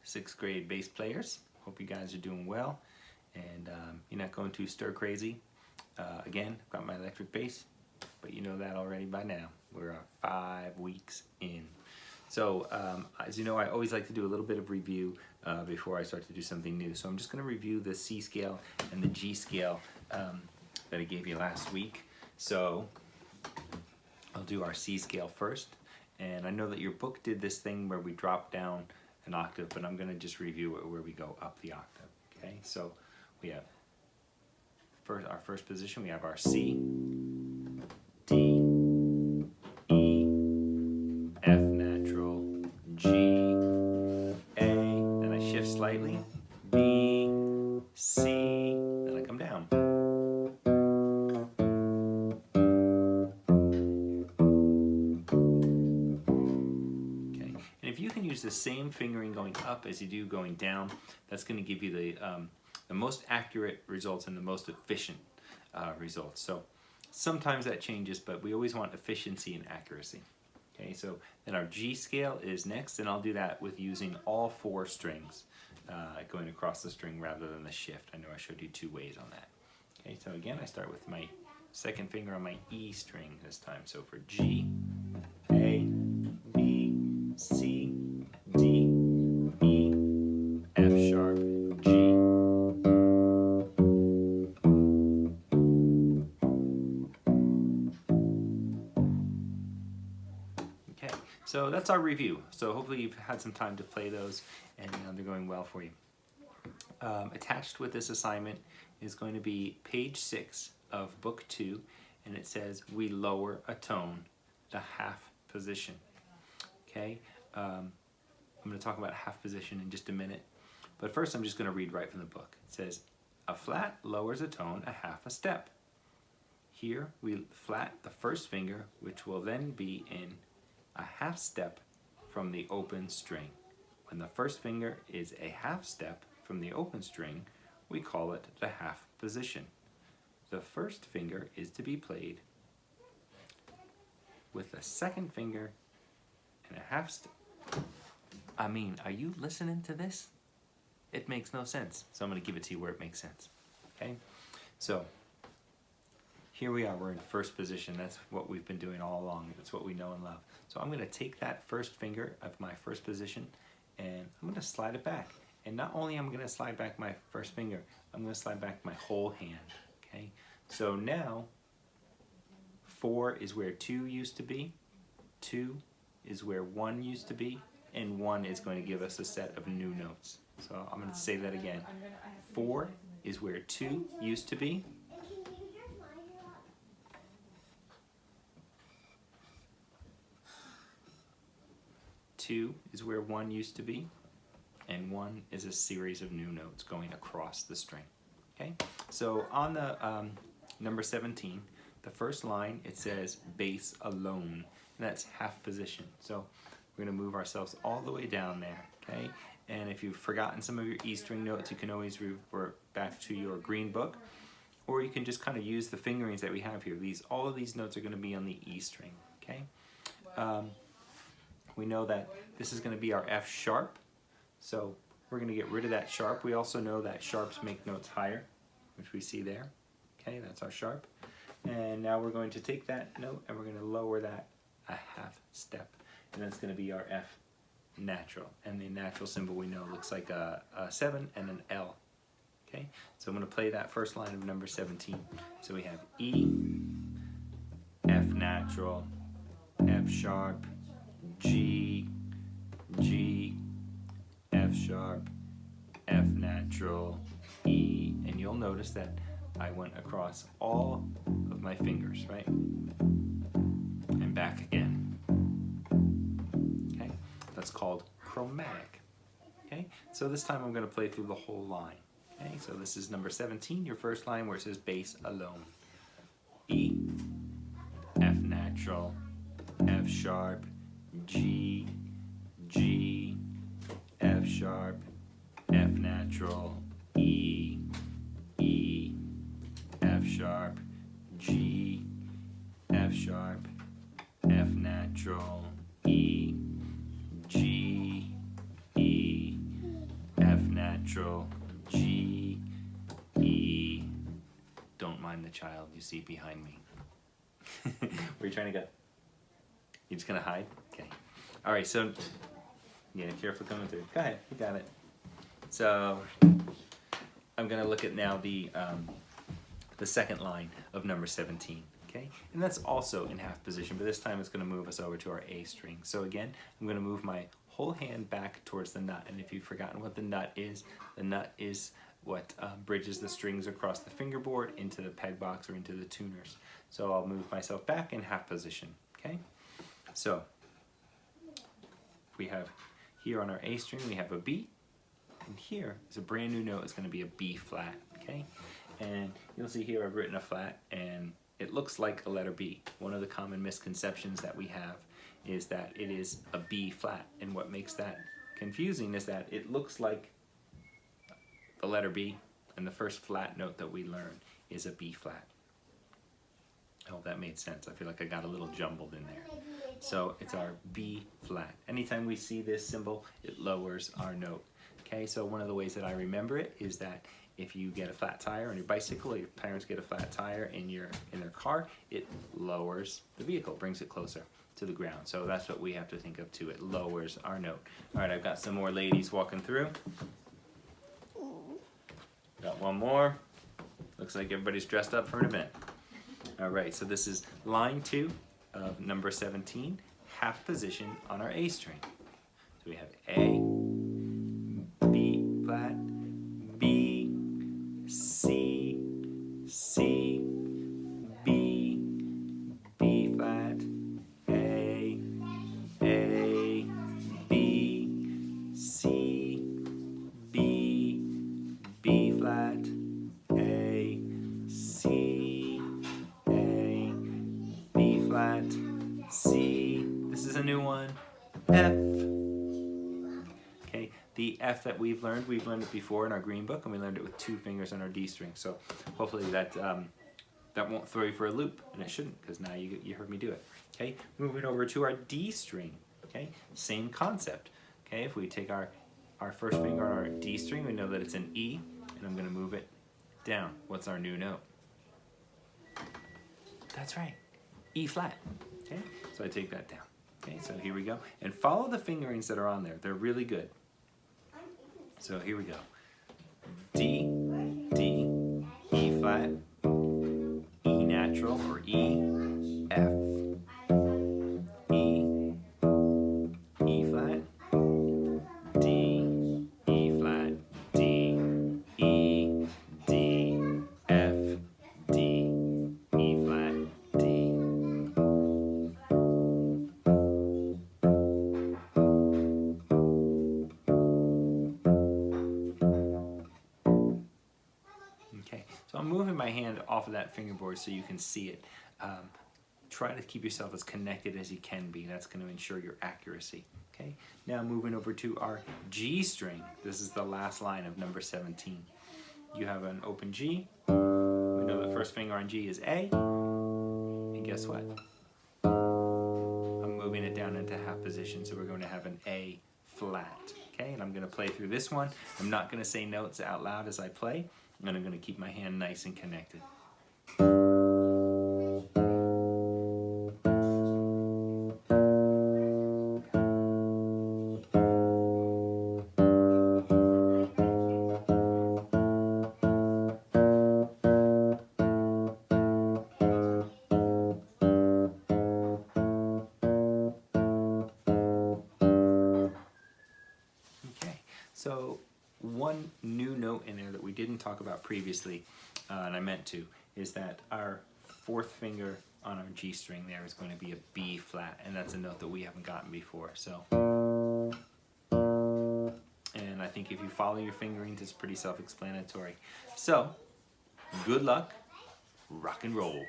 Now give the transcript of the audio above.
sixth grade bass players. Hope you guys are doing well and you're not going too stir crazy. Again, I've got my electric bass, but you know that already by now. We're 5 weeks in. So as you know, I always like to do a little bit of review before I start to do something new. So I'm just going to review the C scale and the G scale that I gave you last week. So I'll do our C scale first. And I know that your book did this thing where we drop down an octave, but I'm going to just review it where we go up the octave. Okay, so we have our first position, we have our C, D, E, F natural, G, A, then I shift slightly, B, C, then I come down. Okay, and if you can use the same fingering going up as you do going down, that's going to give you the most accurate results and the most efficient results. So sometimes that changes, but we always want efficiency and accuracy. Okay, so then our G scale is next, and I'll do that with using all 4 strings going across the string rather than the shift. I know I showed you 2 ways on that. Okay, so again, I start with my second finger on my E string this time. So for G, A, B, C, D, E, F sharp, G. Okay, so that's our review. So hopefully you've had some time to play those and they're going well for you. Attached with this assignment is going to be page 6 of book 2, and it says we lower a tone, the half position. Okay, I'm going to talk about half position in just a minute, but first I'm just going to read right from the book. It says a flat lowers a tone a half a step. Here we flat the first finger, which will then be in a half step from the open string. When the first finger is a half step from the open string, we call it the half position. The first finger is to be played with the second finger and a half step. I mean, are you listening to this? It makes no sense. So I'm going to give it to you where it makes sense. Okay? So here we are, we're in first position. That's what we've been doing all along. That's what we know and love. So I'm going to take that first finger of my first position and I'm going to slide it back. And not only am I going to slide back my first finger, I'm going to slide back my whole hand. Okay? So now 4 is where 2 used to be, 2 is where 1 used to be, and 1 is going to give us a set of new notes. So I'm going to say that again. 4 is where 2 used to be, 2 is where 1 used to be, and 1 is a series of new notes going across the string. Okay, so on the number 17, the first line, it says bass alone, and that's half position. So we're going to move ourselves all the way down there. Okay, and if you've forgotten some of your E string notes, you can always revert back to your green book, or you can just kind of use the fingerings that we have here. All of these notes are going to be on the E string. Okay. We know that this is going to be our F sharp, so we're going to get rid of that sharp. We also know that sharps make notes higher, which we see there. Okay, that's our sharp. And now we're going to take that note and we're going to lower that a half step, and that's going to be our F natural. And the natural symbol we know looks like a 7 and an L. Okay, so I'm going to play that first line of number 17. So we have E, F natural, F sharp, G, G, F sharp, F natural, E, and you'll notice that I went across all of my fingers, right? And back again. Okay, that's called chromatic. Okay, so this time I'm going to play through the whole line. Okay, so this is number 17, your first line where it says bass alone. E, F natural, F sharp, G, G, F sharp, F natural, E, E, F sharp, G, F sharp, F natural, E, G, E, natural, G, E, don't mind the child you see behind me. Where are you trying to go? You just gonna hide? Okay. All right, so, yeah, careful coming through. Go ahead, you got it. So, I'm gonna look at now the second line of number 17, okay? And that's also in half position, but this time it's gonna move us over to our A string. So again, I'm gonna move my whole hand back towards the nut, and if you've forgotten what the nut is what bridges the strings across the fingerboard into the peg box or into the tuners. So I'll move myself back in half position, okay? So we have here on our A string, we have a B, and here is a brand new note. It's going to be a B flat, okay? And you'll see here I've written a flat, and it looks like a letter B. One of the common misconceptions that we have is that it is a B flat, and what makes that confusing is that it looks like the letter B, and the first flat note that we learn is a B flat. I hope that made sense. I feel like I got a little jumbled in there. So it's our B flat. Anytime we see this symbol, it lowers our note. Okay, so one of the ways that I remember it is that if you get a flat tire on your bicycle, or your parents get a flat tire in their car, it lowers the vehicle, brings it closer to the ground. So that's what we have to think of too. It lowers our note. All right, I've got some more ladies walking through. Got one more. Looks like everybody's dressed up for an event. All right, so this is line 2 of number 17, half position on our A string. So we have A, B flat, B, C, C, B, B flat, A, B, C, B, B flat, A, C, A, B flat, C. This is a new one, F. Okay, the F that we've learned it before in our green book, and we learned it with 2 fingers on our D string. So hopefully that won't throw you for a loop, and it shouldn't, because now you heard me do it. Okay, moving over to our D string. Okay, same concept. Okay, if we take our first finger on our D string, we know that it's an E, and I'm going to move it down. What's our new note? That's right, E flat. Okay, so I take that down. Okay, so here we go. And follow the fingerings that are on there. They're really good. So here we go. D, D, E flat, E natural, or E, F, E, E flat, D, E flat, D, E, D, F, D, E flat, D. Okay, so I'm moving my hand off of that fingerboard so you can see it. Try to keep yourself as connected as you can be. That's going to ensure your accuracy. Okay, now moving over to our G string. This is the last line of number 17. You have an open G. We know the first finger on G is A. And guess what? I'm moving it down into half position, so we're going to have an A flat. Okay, and I'm going to play through this one. I'm not going to say notes out loud as I play, and I'm going to keep my hand nice and connected. Okay, so one new note in there that we didn't talk about previously, and I meant to, is that our 4th finger on our G string there is going to be a B flat, and that's a note that we haven't gotten before. So, and I think if you follow your fingerings, it's pretty self-explanatory. So, good luck, rock and roll.